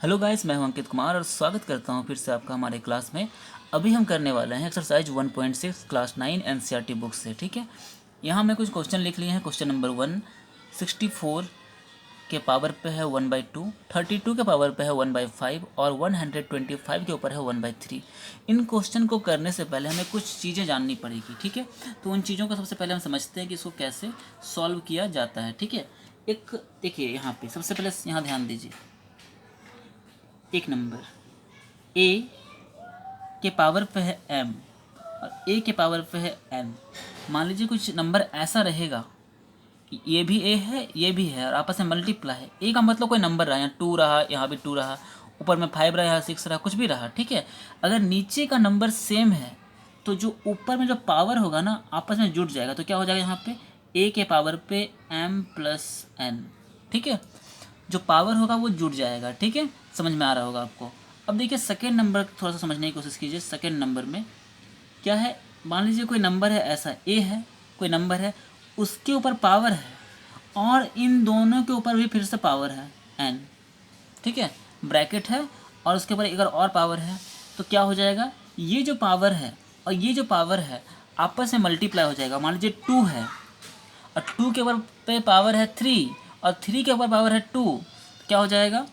Hello guys, मैं हूं अंकित कुमार और स्वागत करता हूं फिर से आपका हमारे क्लास में। अभी हम करने वाले हैं एक्सरसाइज 1.6 क्लास 9 एनसीईआरटी बुक से। ठीक है, यहां मैं कुछ क्वेश्चन लिख लिए हैं। क्वेश्चन नंबर 1 64 के पावर पे है 1/2, 32 के पावर पे है 1/5 और 125 के ऊपर है 1/3। इन क्वेश्चन को करने से पहले हमें कुछ चीज़ें जाननी पड़ेगी। ठीक है, तो उन चीज़ों को सबसे पहले हम समझते हैं कि इसको कैसे सॉल्व किया जाता है। ठीक है, एक देखिए यहाँ पे सबसे पहले यहाँ ध्यान दीजिए। एक नंबर a के पावर पे है m और a के पावर पे है n। मान लीजिए कुछ नंबर ऐसा रहेगा कि ये भी a है ये भी है और आपस में मल्टीप्लाई है। a का मतलब कोई नंबर रहा, यहाँ 2 रहा, यहाँ भी 2 रहा, ऊपर में 5 रहा, यहाँ 6 रहा, कुछ भी रहा। ठीक है, अगर नीचे का नंबर सेम है तो जो ऊपर में जो पावर होगा ना आपस में जुड़ जाएगा। तो क्या हो जाएगा यहाँ पे a के पावर पे m प्लस n। ठीक है, जो पावर होगा वो जुड़ जाएगा। ठीक है, समझ में आ रहा होगा आपको। अब देखिए सेकेंड नंबर थोड़ा सा समझने की कोशिश कीजिए। सेकेंड नंबर में क्या है, मान लीजिए कोई नंबर है ऐसा a है, कोई नंबर है उसके ऊपर पावर है और इन दोनों के ऊपर भी फिर से पावर है n। ठीक है, ब्रैकेट है और उसके ऊपर एक और पावर है। तो क्या हो जाएगा, ये जो पावर है और ये जो पावर है आपस में मल्टीप्लाई हो जाएगा। मान लीजिए 2 है और 2 के ऊपर पे पावर है 3 और 3 के ऊपर पावर है 2। क्या हो जाएगा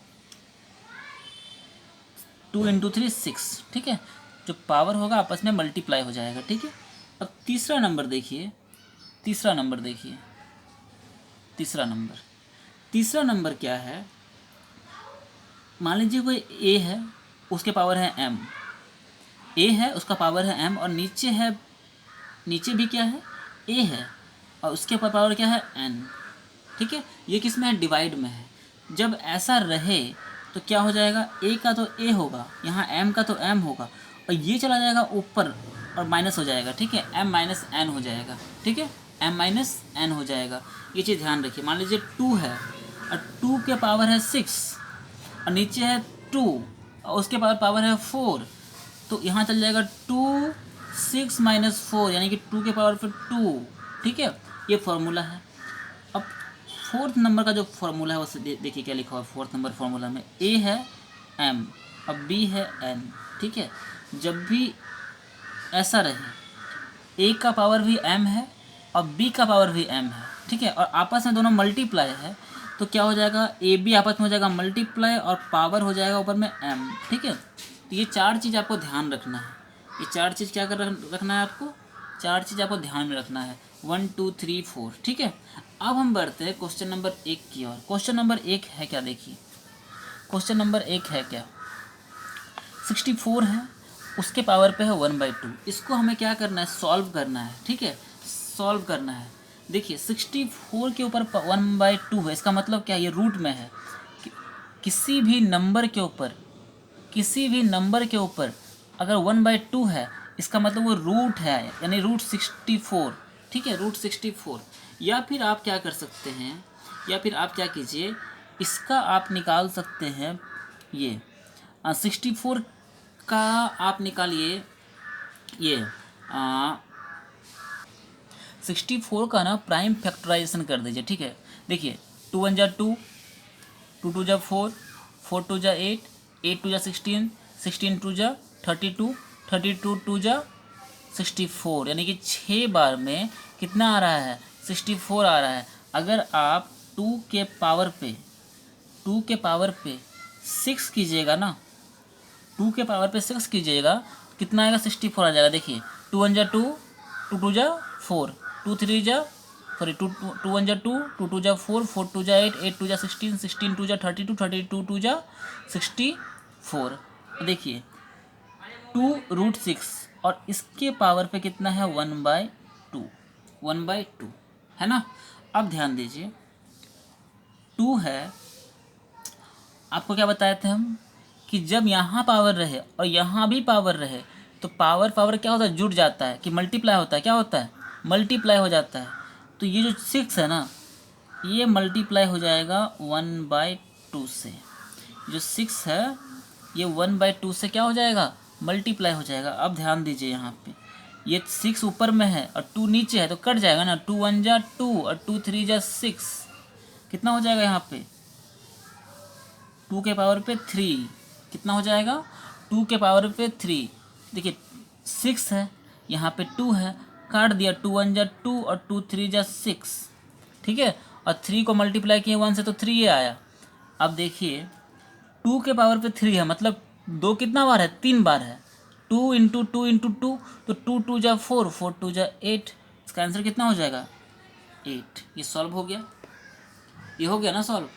2 इंटू 3 6। ठीक है, जो पावर होगा आपस में मल्टीप्लाई हो जाएगा। ठीक है, अब तीसरा नंबर देखिए। तीसरा नंबर देखिए, तीसरा नंबर क्या है, मान लीजिए कोई a है उसके पावर है m। a है उसका पावर है m और नीचे है, नीचे भी क्या है a है और उसके ऊपर पावर क्या है n। ठीक है, ये किस में है, डिवाइड में है। जब ऐसा रहे तो क्या हो जाएगा, a का तो a होगा, यहाँ m का तो m होगा और ये चला जाएगा ऊपर और माइनस हो जाएगा। ठीक है, m माइनस n हो जाएगा। ठीक है, m माइनस n हो जाएगा। ये चीज़ ध्यान रखिए। मान लीजिए 2 है और 2 के पावर है 6 और नीचे है 2 और उसके पावर है 4। तो यहाँ चल जाएगा 2 6 माइनस 4 यानी कि 2 के पावर पर 2। ठीक है, ये फॉर्मूला है। अब फोर्थ नंबर का जो फॉर्मूला है वो देखिए क्या लिखा हुआ है। फोर्थ नंबर फॉर्मूला में a है m अब b है n। ठीक है, जब भी ऐसा रहे a का पावर भी m है और b का पावर भी m है। ठीक है, और आपस में दोनों मल्टीप्लाई है तो क्या हो जाएगा, a b आपस में हो जाएगा मल्टीप्लाई और पावर हो जाएगा ऊपर में m। ठीक है, तो ये चार चीज़ आपको ध्यान रखना है। ये चार चीज़ क्या कर रखना है आपको, चार चीज़ आपको ध्यान में रखना है। 1 2 3 4। ठीक है, अब हम बढ़ते हैं क्वेश्चन नंबर 1 की ओर। क्वेश्चन नंबर 1 है क्या, देखिए क्वेश्चन नंबर 1 है क्या, 64 है उसके पावर पे है 1/2। इसको हमें क्या करना है, सॉल्व करना है। ठीक है, सॉल्व करना है। देखिए 64 के ऊपर 1/2 है, इसका मतलब क्या है, ये रूट में है। कि, किसी भी नंबर के ऊपर, किसी भी नंबर के ऊपर अगर 1/2 है इसका मतलब वो रूट है, यानी रूट 64। ठीक है, रूट 64। या फिर आप क्या कर सकते हैं, या फिर आप क्या कीजिए, इसका आप निकाल सकते हैं। ये 64 का आप निकालिए, ये 64 का ना प्राइम फैक्टराइजेशन कर दीजिए। ठीक है, देखिए 2 1 जा 2, 2 2 जा 4, 4 2 जा 8, 8 2 जा 16, 16 2 जा 32, 32 2 जा 64, यानी कि 6 बार में कितना आ रहा है, 64 आ रहा है। अगर आप 2 के पावर पे, 2 के पावर पे 6 कीजिएगा ना, 2 के पावर पे 6 कीजिएगा कितना आएगा, 64 आ जाएगा। देखिए 2 1 जा 2, 2 2 जा 4, 2 3 जा सॉरी 2 2 1 जा 2, 2 2 जा 4, 4 2 जा 8, 8 2 जा 16, 16 2 जा 32, 32 2 जा 64। देखिए 2 रूट 6 और इसके पावर पे कितना है 1/2, 1/2 है ना। अब ध्यान दीजिए 2 है, आपको क्या बताए थे हम कि जब यहाँ पावर रहे और यहाँ भी पावर रहे तो पावर पावर क्या होता है, जुड़ जाता है कि मल्टीप्लाई होता है। क्या होता है, मल्टीप्लाई हो जाता है। तो ये जो 6 है ना, ये मल्टीप्लाई हो जाएगा 1/2 से। जो 6 है ये 1/2 से क्या हो जाएगा, मल्टीप्लाई हो जाएगा। अब ध्यान दीजिए यहाँ पे ये 6 ऊपर में है और 2 नीचे है तो कट जाएगा ना। 2 1 जा 2 और 2 3 जा 6, कितना हो जाएगा यहाँ पे 2 के पावर पे 3 कितना हो जाएगा, 2 के पावर पे 3, देखिए 6 है, यहाँ पे 2 है, काट दिया, 2 1 जा 2 और 2 3 जा 6, ठीक है, और 3 को मल्टीप्लाई किए 1 से तो 3 ये आया। अब देखिए 2 के पावर पे 3 है, मतलब 2 कितना बार है, 3 बार है, 2 इंटू 2 इंटू 2, तो 2 2 जा 4, 4 2 जा 8, इसका आंसर कितना हो जाएगा 8। ये सॉल्व हो गया, ये हो गया ना सॉल्व।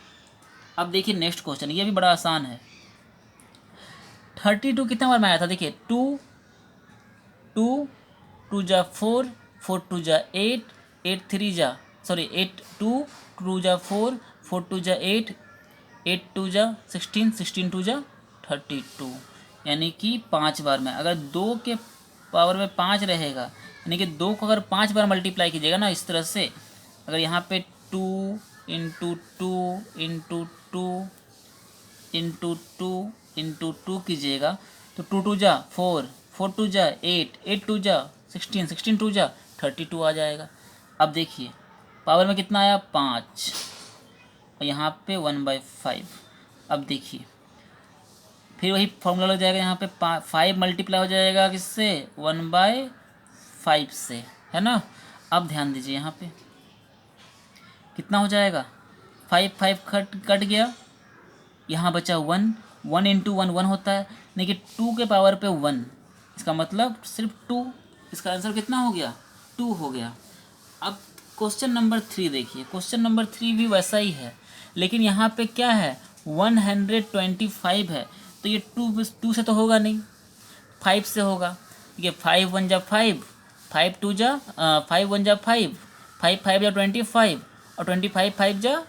अब देखिए नेक्स्ट क्वेश्चन, ये भी बड़ा आसान है। 32 कितना बार में आया था, देखिए 2 2 2 जा 4, 4 2 जा 8, 8 3 जा 8 2 2 जा 4, 4 2 जा 8, 8 2 जा 16, 16 2 जा 32, यानी कि 5 बार में। अगर 2 के पावर में 5 रहेगा, यानी कि 2 को अगर 5 बार मल्टीप्लाई कीजिएगा ना इस तरह से, अगर यहाँ पे 2 इंटू 2 इंटू 2 इंटू 2 इंटू 2 कीजिएगा, तो 2 2 जा 4, 4 2 जा 8, 8 2 जा 16, 16 2 जा 32 आ जाएगा। अब देखिए पावर में कितना आया 5, और यहाँ पे 1/5। अब देखिए फिर वही फॉर्मूला लग जाएगा, यहाँ पे 5 मल्टीप्लाई हो जाएगा किससे, 1/5 से, है ना। अब ध्यान दीजिए यहाँ पे कितना हो जाएगा, 5 5 कट गया, यहाँ बचा 1, 1 इंटू 1 1 होता है, यानी कि 2 के पावर पे 1, इसका मतलब सिर्फ 2, इसका आंसर कितना हो गया 2 हो गया। अब क्वेश्चन नंबर 3 देखिए, क्वेश्चन नंबर 3 भी वैसा ही है, लेकिन यहाँ पे क्या है 125 है, तो ये 2 से तो होगा नहीं, 5 से होगा। ठीक है, 5 1 जा 5, 5 2 जा 5 1 जा 5, 5 5 जा 25, और 25 5 जा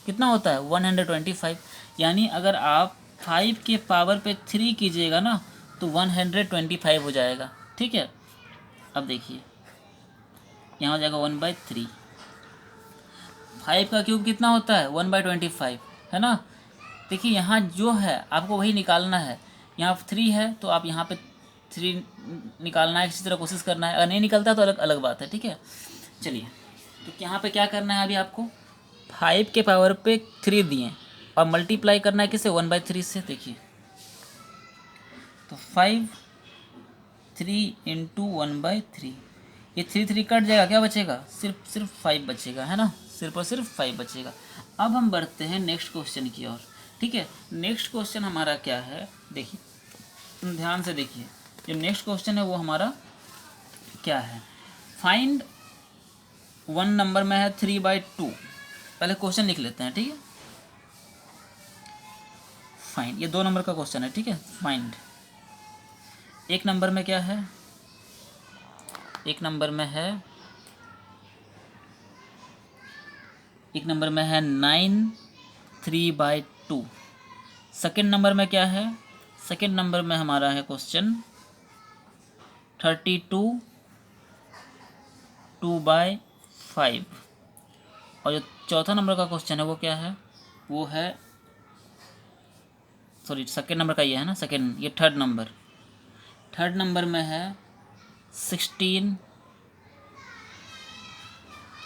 कितना होता है 125, यानी अगर आप 5 के पावर पे 3 कीजिएगा ना तो 125 हो जाएगा। ठीक है, अब देखिए यहाँ हो जाएगा 1/3, 5 का क्यूब कितना होता है 1/25, है ना। देखिए यहाँ जो है आपको वही निकालना है, यहाँ 3 है तो आप यहाँ पे 3 निकालना है, किसी तरह कोशिश करना है, अगर नहीं निकलता तो अलग अलग बात है। ठीक है, चलिए तो यहाँ पे क्या करना है, अभी आपको 5 के पावर पे 3 दिए और मल्टीप्लाई करना है किससे 1/3 से। देखिए तो 5 3 इंटू 1/3, ये 3 3 कट जाएगा, क्या बचेगा सिर्फ 5 बचेगा, है ना, सिर्फ और सिर्फ 5 बचेगा। अब हम बढ़ते हैं नेक्स्ट क्वेश्चन की ओर। ठीक है, नेक्स्ट क्वेश्चन हमारा क्या है, देखिए ध्यान से देखिए, जो नेक्स्ट क्वेश्चन है वो हमारा क्या है, फाइंड 1 नंबर में है 3/2। पहले क्वेश्चन लिख लेते हैं। ठीक है, फाइंड, ये 2 नंबर का क्वेश्चन है। ठीक है, फाइंड 1 नंबर में क्या है, 1 नंबर में है 9 3/2। सेकेंड नंबर में क्या है, सेकेंड नंबर में हमारा है क्वेश्चन 32 2/5। और जो चौथा नंबर का क्वेश्चन है वो क्या है, वो है सॉरी सेकेंड नंबर का ये है ना, सेकेंड, ये थर्ड नंबर में है 16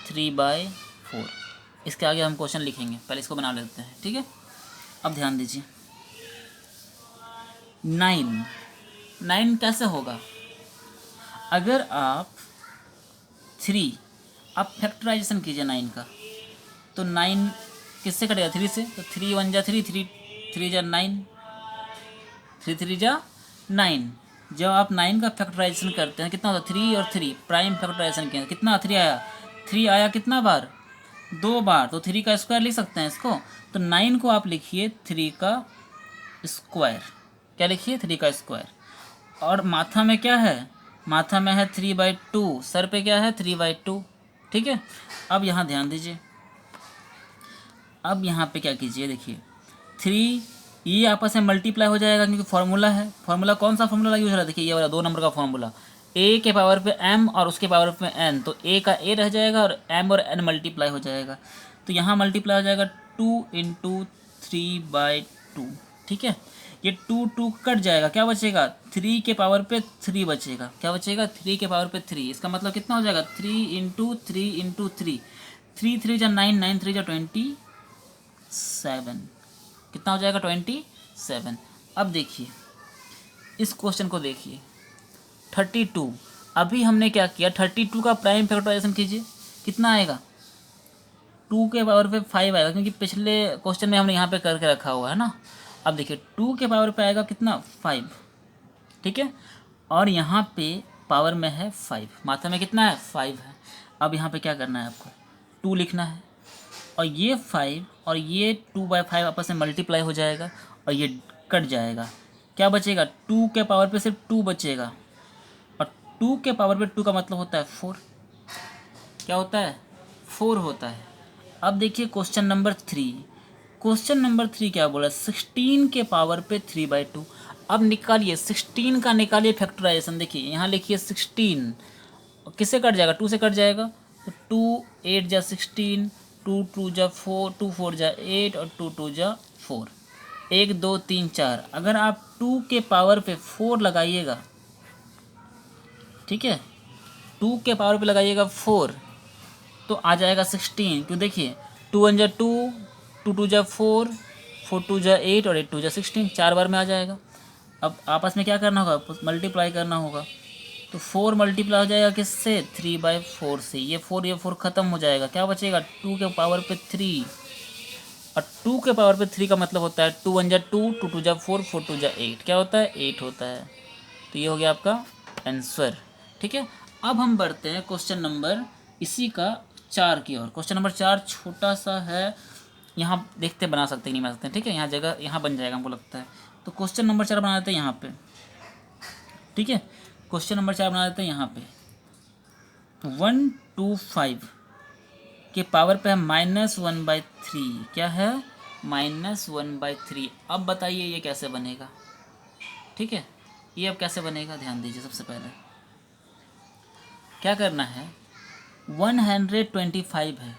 3/4। इसके आगे हम क्वेश्चन लिखेंगे, पहले इसको बना लेते हैं। ठीक है, अब ध्यान दीजिए 9 कैसे होगा, अगर आप 3 आप फैक्टराइजेशन कीजिए 9 का, तो 9 किससे कटेगा 3 से, तो 3 1 जा 3, 3 जा 9, 3 3 जा 9। जब आप 9 का फैक्टराइजेशन करते हैं कितना होता है 3 और 3 प्राइम फैक्टराइजेशन किया, कितना 3 आया, 3 आया कितना बार 2 बार, तो 3 का स्क्वायर लिख सकते हैं इसको। तो 9 को आप लिखिए 3 का स्क्वायर, क्या लिखिए 3 का स्क्वायर। और माथा में क्या है, माथा में है 3/2, सर पे क्या है 3/2। ठीक है, अब यहाँ ध्यान दीजिए, अब यहाँ पे क्या कीजिए, देखिए 3 ये आपस में मल्टीप्लाई हो जाएगा, क्योंकि फार्मूला है, फार्मूला कौन सा फार्मूला यूज हो रहा है, देखिए ये वाला 2 नंबर का फार्मूला, a के पावर पे m और उसके पावर पे n, तो a का a रह जाएगा और m और n मल्टीप्लाई हो जाएगा, तो यहाँ मल्टीप्लाई हो जाएगा 2 इंटू 3/2। ठीक है, ये 2 2 कट जाएगा, क्या बचेगा 3 के पावर पे 3 बचेगा, क्या बचेगा 3 के पावर पे 3, इसका मतलब कितना हो जाएगा 3 इंटू 3 इंटू 3, 3 3 जा 9, 9 3 जा 27, कितना हो जाएगा 27। अब देखिए इस क्वेश्चन को देखिए 32, अभी हमने क्या किया 32 का प्राइम फैक्टराइजेशन कीजिए, कितना आएगा 2 के पावर पे 5 आएगा, क्योंकि पिछले क्वेश्चन में हमने यहाँ पे करके रखा हुआ है ना। अब देखिए 2 के पावर पे आएगा कितना 5, ठीक है, और यहाँ पे पावर में है 5, मात्रा में कितना है 5 है। अब यहाँ पे क्या करना है आपको 2 लिखना है, और ये 5 और ये 2/5 आपस में मल्टीप्लाई हो जाएगा और ये कट जाएगा, क्या बचेगा 2 के पावर पे सिर्फ 2 बचेगा, और 2 के पावर पे 2 का मतलब होता है 4, क्या होता है 4 होता है। अब देखिए क्वेश्चन नंबर 3, क्वेश्चन नंबर 3 क्या बोला 16 के पावर पे 3/2। अब निकालिए 16 का, निकालिए फैक्टराइजेशन, देखिए यहाँ लिखिए 16, किससे कट जाएगा 2 से कट जाएगा, तो 2 8 जा 16, 2 2 जा 4, 2 4 जा 8 और 2 2 जा 4, 1 2 3 4। अगर आप 2 के पावर पे 4 लगाइएगा, ठीक है, 2 के पावर पे लगाइएगा 4 तो आ जाएगा 16, क्यों देखिए 2 1 जा 2, 2 2 जा 4, 4 2 जा 8 और 8 2 जा 16, 4 बार में आ जाएगा। अब आपस में क्या करना होगा मल्टीप्लाई करना होगा, तो 4 मल्टीप्लाई हो जाएगा किससे 3/4 से, ये 4 ख़त्म हो जाएगा, क्या बचेगा 2 के पावर पे 3, और 2 के पावर पे 3 का मतलब होता है 2 1 जा 2, 2 2 जा 4, 4 2 जा 8, क्या होता है 8 होता है। तो ये हो गया आपका आंसर, ठीक है। अब हम बढ़ते हैं क्वेश्चन नंबर इसी का 4 की ओर। क्वेश्चन नंबर 4 छोटा सा है, यहाँ देखते बना सकते नहीं बना सकते, ठीक है, यहाँ जगह यहाँ बन जाएगा हमको लगता है। तो क्वेश्चन नंबर 4 बना देते हैं यहाँ पे, ठीक है, क्वेश्चन नंबर 4 बना देते हैं यहाँ पे। 125 के पावर पे है -1/3, क्या है -1/3। अब बताइए ये कैसे बनेगा, ठीक है, ये अब कैसे बनेगा ध्यान दीजिए। सबसे पहले क्या करना है 125 है,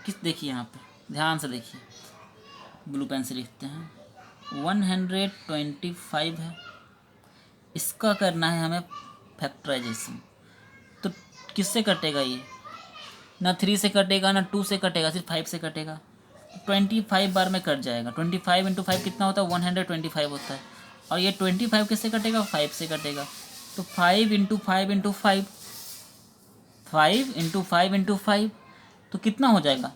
किस देखिए यहाँ पे ध्यान से देखिए, ब्लू पेन से लिखते हैं 125 है, इसका करना है हमें फैक्टराइजेशन। तो किससे कटेगा ये, ना 3 से कटेगा ना 2 से कटेगा, सिर्फ 5 से कटेगा, 25 बार में कट जाएगा। 25 × 5 कितना होता है 125 होता है, और ये 25 किससे कटेगा 5 से कटेगा, तो 5 × 5 × 5, 5 × 5 × 5 तो कितना हो जाएगा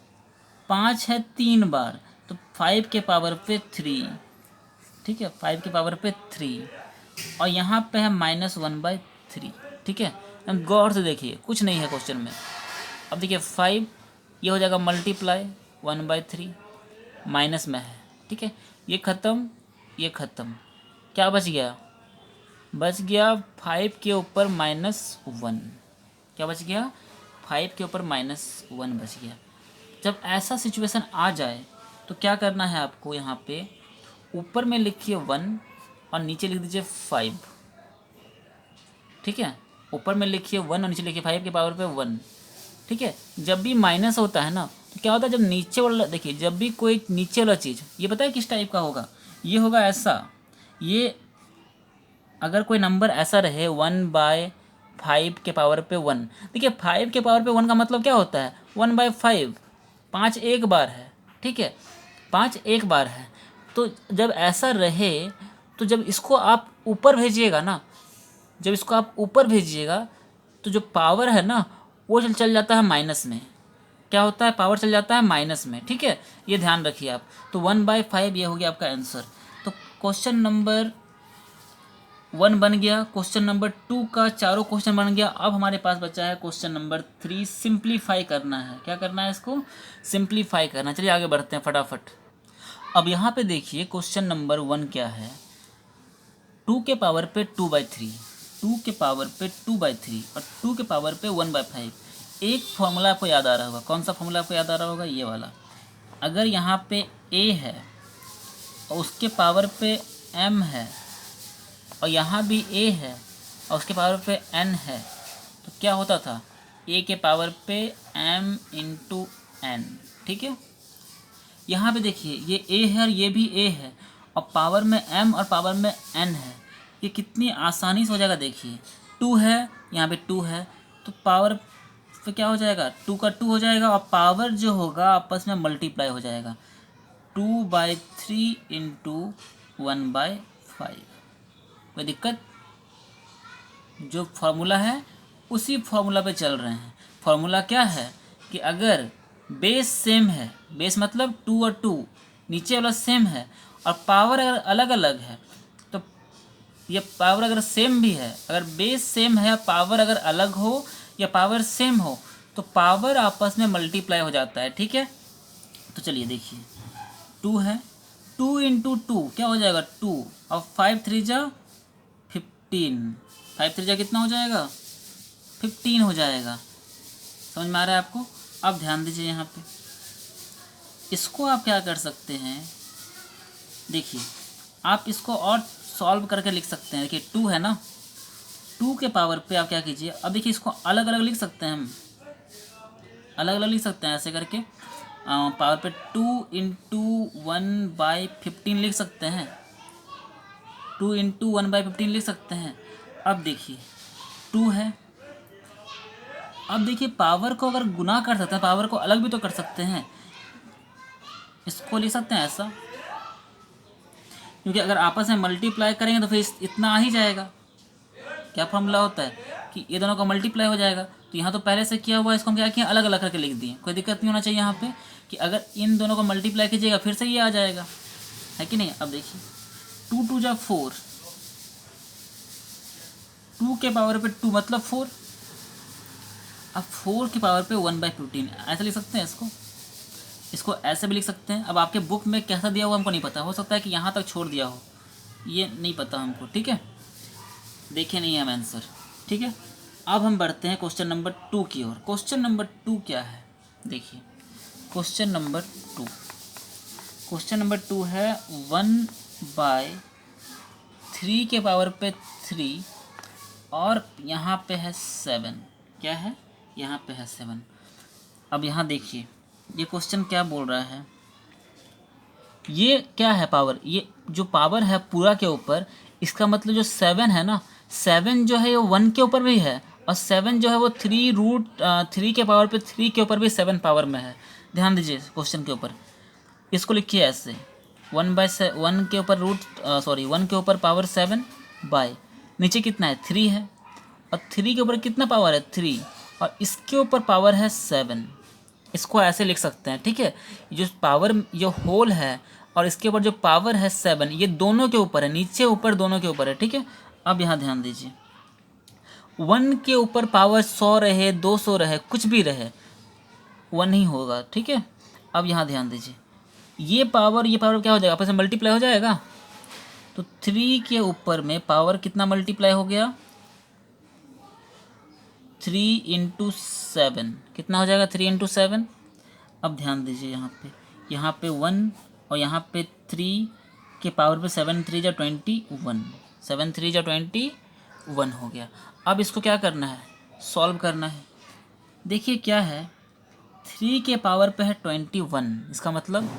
5 है 3 बार, तो 5 के पावर पे 3, ठीक है, 5 के पावर पे 3, और यहाँ पे है -1/3, ठीक है। हम गौर से देखिए कुछ नहीं है क्वेश्चन में। अब देखिए 5 ये हो जाएगा मल्टीप्लाई 1/3, माइनस में है, ठीक है, ये ख़त्म ये ख़त्म, क्या बच गया 5 के ऊपर -1, क्या बच गया 5 के ऊपर -1 बच गया। जब ऐसा सिचुएशन आ जाए तो क्या करना है आपको, यहाँ पे ऊपर में लिखिए 1 और नीचे लिख दीजिए 5, ठीक है, ऊपर में लिखिए 1 और नीचे लिखिए 5 के पावर पे 1, ठीक है। जब भी माइनस होता है ना तो क्या होता है, जब नीचे वाला देखिए, जब भी कोई नीचे वाला चीज़, ये पता है किस टाइप का होगा, ये होगा ऐसा, ये अगर कोई नंबर ऐसा रहे 1/5 के पावर पे 1, देखिए 5 के पावर पे 1 का मतलब क्या होता है 1/5, 5 एक बार है, ठीक है, 5 एक बार है। तो जब ऐसा रहे तो जब इसको आप ऊपर भेजिएगा ना, जब इसको आप ऊपर भेजिएगा तो जो पावर है ना वो चल जाता है माइनस में, क्या होता है पावर चल जाता है माइनस में, ठीक है, ये ध्यान रखिए आप। तो 1/5 ये हो गया आपका आंसर। तो क्वेश्चन नंबर 1 बन गया, क्वेश्चन नंबर 2 का चारों क्वेश्चन बन गया। अब हमारे पास बचा है क्वेश्चन नंबर 3, सिंप्लीफाई करना है। क्या करना है इसको सिंप्लीफाई करना। चलिए आगे बढ़ते हैं फटाफट। अब यहाँ पे देखिए क्वेश्चन नंबर 1 क्या है, 2 के पावर पे 2/3, 2 के पावर पे 2/3 और 2 के पावर पे 1/5। एक फॉर्मूला आपको याद आ रहा होगा, कौन सा फॉर्मूला आपको याद आ रहा होगा, ये वाला। अगर यहाँ पे a है और उसके पावर पे m है और यहाँ भी a है और उसके पावर पे n है, तो क्या होता था a के पावर पे m × n, ठीक है। यहाँ पे देखिए ये a है और ये भी a है और पावर में m और पावर में n है, ये कितनी आसानी से हो जाएगा। देखिए 2 है, यहाँ पे 2 है, तो पावर पे क्या हो जाएगा 2 का 2 हो जाएगा और पावर जो होगा आपस में मल्टीप्लाई हो जाएगा। 2/3 इंटू 1/5। कोई दिक्कत? जो फॉर्मूला है उसी फॉर्मूला पे चल रहे हैं। फॉर्मूला क्या है कि अगर बेस सेम है, बेस मतलब 2 और 2, नीचे वाला सेम है, और पावर अगर अलग अलग है, तो ये पावर अगर सेम भी है, अगर बेस सेम है, पावर अगर अलग हो या पावर सेम हो, तो पावर आपस में मल्टीप्लाई हो जाता है। ठीक है, तो चलिए देखिए, 2 है, 2 इंटू 2 क्या हो जाएगा 2, और 5 3 जा 15, 5 3 जा कितना हो जाएगा 15 हो जाएगा। समझ में आ रहा है आपको? अब ध्यान दीजिए यहाँ पे, इसको आप क्या कर सकते हैं, देखिए आप इसको और सॉल्व करके लिख सकते हैं। देखिए 2 है ना, 2 के पावर पे आप क्या कीजिए, अब देखिए इसको अलग अलग लिख सकते हैं, हम अलग अलग लिख सकते हैं ऐसे करके। पावर पे 2 इंटू 1/15 लिख सकते हैं, 2 इंटू 1/15 लिख सकते हैं। अब देखिए 2 है, अब देखिए पावर को अगर गुना कर सकते हैं, पावर को अलग भी तो कर सकते हैं, इसको लिख सकते हैं ऐसा, क्योंकि अगर आपस में मल्टीप्लाई करेंगे तो फिर इतना आ ही जाएगा। क्या फॉर्मूला होता है कि ये दोनों का मल्टीप्लाई हो जाएगा, तो यहाँ तो पहले से किया हुआ है, इसको हम क्या किया अलग अलग करके लिख दिए। कोई दिक्कत नहीं होना चाहिए यहाँ पे कि अगर इन दोनों को मल्टीप्लाई कीजिएगा फिर से ये आ जाएगा, है कि नहीं। अब देखिए 2 2 जा 4, 2 के पावर पे 2 मतलब 4, अब 4 के पावर पे 1/15 ऐसे लिख सकते हैं इसको ऐसे भी लिख सकते हैं। अब आपके बुक में कैसा दिया हुआ हमको नहीं पता, हो सकता है कि यहाँ तक छोड़ दिया हो, ये नहीं पता हमको। ठीक है, देखे नहीं हम आंसर। ठीक है, अब हम बढ़ते हैं क्वेश्चन नंबर 2 की ओर। क्वेश्चन नंबर 2 क्या है, देखिए क्वेश्चन नंबर 2, क्वेश्चन नंबर 2 है 1/3 के पावर पे 3 और यहाँ पे है 7। क्या है, यहाँ पे है 7। अब यहाँ देखिए ये क्वेश्चन क्या बोल रहा है, ये क्या है पावर, ये जो पावर है पूरा के ऊपर, इसका मतलब जो 7 है ना, 7 जो है वो 1 के ऊपर भी है, और 7 जो है वो 3√3 के पावर पे 3 के ऊपर भी 7 पावर में है। ध्यान दीजिए क्वेश्चन के ऊपर, इसको लिखिए ऐसे 1 के ऊपर 1 के ऊपर पावर 7 बाय नीचे कितना है 3 है, और 3 के ऊपर कितना पावर है 3, और इसके ऊपर पावर है 7। इसको ऐसे लिख सकते हैं। ठीक है, जो पावर जो होल है और इसके ऊपर जो पावर है 7, ये दोनों के ऊपर है, नीचे ऊपर दोनों के ऊपर है। ठीक है, अब यहाँ ध्यान दीजिए, 1 के ऊपर पावर 100 रहे 200 रहे कुछ भी रहे 1 ही होगा। ठीक है, अब यहाँ ध्यान दीजिए, ये पावर क्या हो जाएगा, आपस में मल्टीप्लाई हो जाएगा, तो 3 के ऊपर में पावर कितना मल्टीप्लाई हो गया 3 इंटू 7, कितना हो जाएगा 3 इंटू 7। अब ध्यान दीजिए यहाँ पे 1 और यहाँ पे 3 के पावर पे 7 3 जा 21, 7 3 जा 21 हो गया। अब इसको क्या करना है, सॉल्व करना है। देखिए क्या है, 3 के पावर पे है 21, इसका मतलब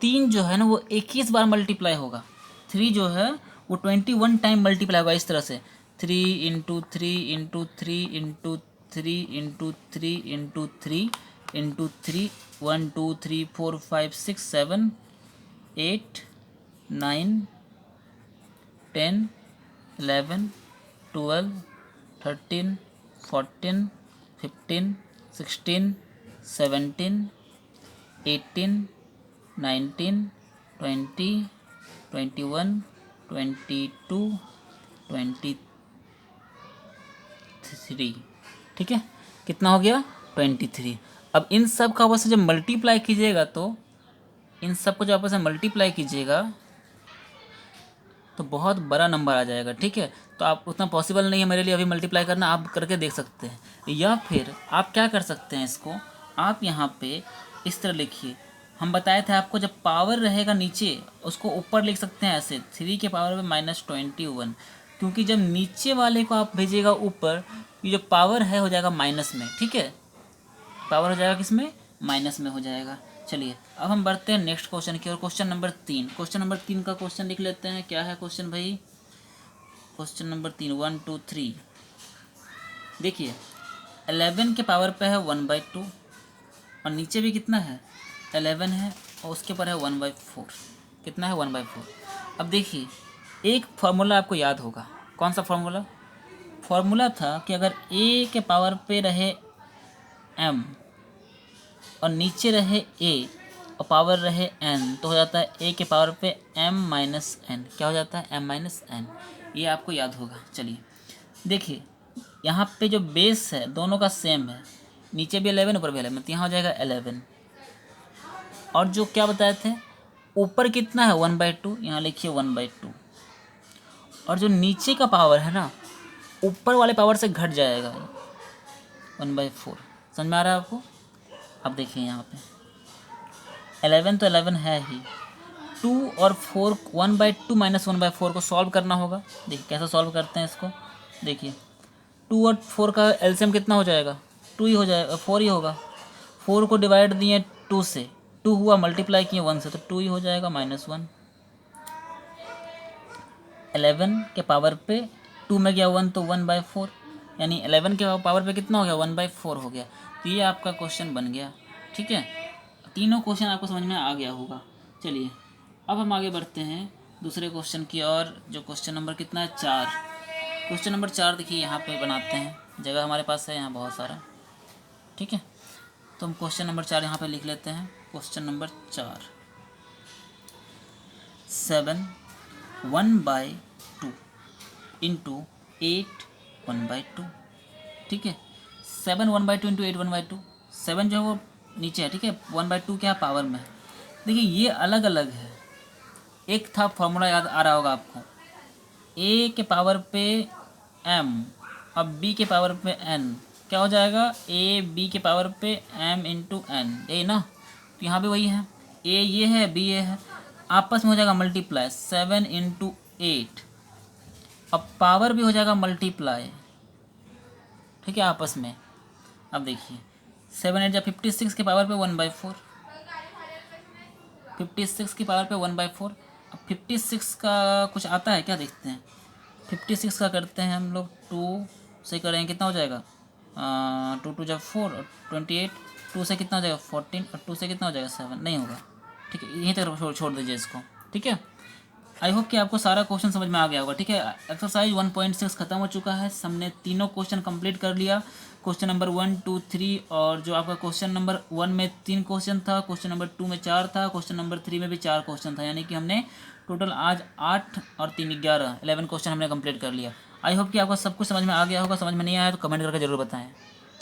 3 जो है ना वो 21 बार मल्टीप्लाई होगा। 3 जो है वो 21 टाइम मल्टीप्लाई होगा, इस तरह से 3 into 3 into 3 into 3 into 3 into 3 into 3, 1 2 3 4 5 6 7 8 9 10 11 12 13 14 15 16 17 18 19 20 21 22 23। ठीक है, कितना हो गया 23। अब इन सब का आपस में जब मल्टीप्लाई कीजिएगा, तो इन सब को जब आपस में मल्टीप्लाई कीजिएगा तो बहुत बड़ा नंबर आ जाएगा। ठीक है, तो आप उतना पॉसिबल नहीं है मेरे लिए अभी मल्टीप्लाई करना, आप करके देख सकते हैं। या फिर आप क्या कर सकते हैं, इसको आप यहाँ पे इस तरह लिखिए, हम बताए थे आपको जब पावर रहेगा नीचे उसको ऊपर लिख सकते हैं ऐसे 3 के पावर में -21, क्योंकि जब नीचे वाले को आप भेजिएगा ऊपर, ये जो पावर है हो जाएगा माइनस में। ठीक है, पावर हो जाएगा किसमें, माइनस में हो जाएगा। चलिए अब हम बढ़ते हैं नेक्स्ट क्वेश्चन की ओर। क्वेश्चन नंबर 3, क्वेश्चन नंबर 3 का क्वेश्चन लिख लेते हैं। क्या है क्वेश्चन भाई, क्वेश्चन नंबर 3 1 2 3। देखिए 11 के पावर पे है 1/2, और नीचे भी कितना है 11 है, और उसके ऊपर है 1/4। कितना है 1/4। अब देखिए एक फार्मूला आपको याद होगा, कौन सा फार्मूला? फार्मूला था कि अगर a के पावर पे रहे m और नीचे रहे a और पावर रहे n तो हो जाता है a के पावर पे m-n। क्या हो जाता है? m-n। ये आपको याद होगा। चलिए देखिए यहाँ पे जो बेस है दोनों का सेम है, नीचे भी 11 ऊपर भी 11, तो यहाँ हो जाएगा 11। और जो क्या बताए थे ऊपर कितना है 1/2, यहाँ लिखिए 1/2। और जो नीचे का पावर है ना ऊपर वाले पावर से घट जाएगा 1/4। समझ में आ रहा है आपको? अब देखिए यहाँ पे 11 तो 11 है ही, 2 और 4 1/2 माइनस 1/4 को सॉल्व करना होगा। देखिए कैसे सॉल्व करते हैं इसको। देखिए 2 और 4 का एलसीएम कितना हो जाएगा? 2 ही हो जाएगा, 4 ही होगा। 4 को डिवाइड दिए 2 से, 2 हुआ, मल्टीप्लाई किए 1 से तो 2 ही हो जाएगा -1। 11 के पावर पे 2 में गया 1 तो 1/4, यानी 11 के पावर पे कितना हो गया? 1/4 हो गया। तो ये आपका क्वेश्चन बन गया। ठीक है, तीनों क्वेश्चन आपको समझ में आ गया होगा। चलिए अब हम आगे बढ़ते हैं दूसरे क्वेश्चन की और, जो क्वेश्चन नंबर कितना है 4। क्वेश्चन नंबर 4 देखिए यहाँ पे बनाते हैं, जगह हमारे पास है यहाँ बहुत सारा। ठीक है, तो हम क्वेश्चन नंबर 4 यहाँ पे लिख लेते हैं। Question number 4, 7 1/2 into 8 1/2। ठीक है, 7 1/2 इंटू 8 1/2। 7 जो है वो नीचे है, ठीक है, 1/2 क्या पावर में है। देखिए ये अलग अलग है। एक था फॉर्मूला याद आ रहा होगा आपको, a के पावर पे m अब b के पावर पे n, क्या हो जाएगा? a b के पावर पे m इंटू n, यही ना। तो यहाँ भी वही है, a ये है b ये है, आपस में हो जाएगा मल्टीप्लाई 7 इंटू 8। अब पावर भी हो जाएगा मल्टीप्लाई, ठीक है, आपस में। अब देखिए 7 8 जब 56 के पावर पे 1/4, 56 की पावर पे 1/4। अब 56 का कुछ आता है क्या, देखते हैं। 56 का करते हैं हम लोग 2 से करेंगे, कितना हो जाएगा? 2 2 जब 4 और 28, 2 से कितना हो जाएगा 14 और 2 से कितना हो जाएगा 7, नहीं होगा। ठीक है, यहीं तक छोड़ दीजिए इसको। ठीक है, आई होप कि आपको सारा क्वेश्चन समझ में आ गया होगा। ठीक है, एक्सरसाइज 1.6 खत्म हो चुका है। हमने तीनों क्वेश्चन कंप्लीट कर लिया, क्वेश्चन नंबर 1 2 3। और जो आपका क्वेश्चन नंबर 1 में 3 क्वेश्चन था, क्वेश्चन नंबर 2 में 4 था, क्वेश्चन नंबर 3 में भी 4 क्वेश्चन था, यानी कि हमने टोटल आज 8 और 3 11 क्वेश्चन हमने कंप्लीट कर लिया। आई होप कि आपको सब कुछ समझ में आ गया होगा। समझ में नहीं आया तो कमेंट करके जरूर बताएं।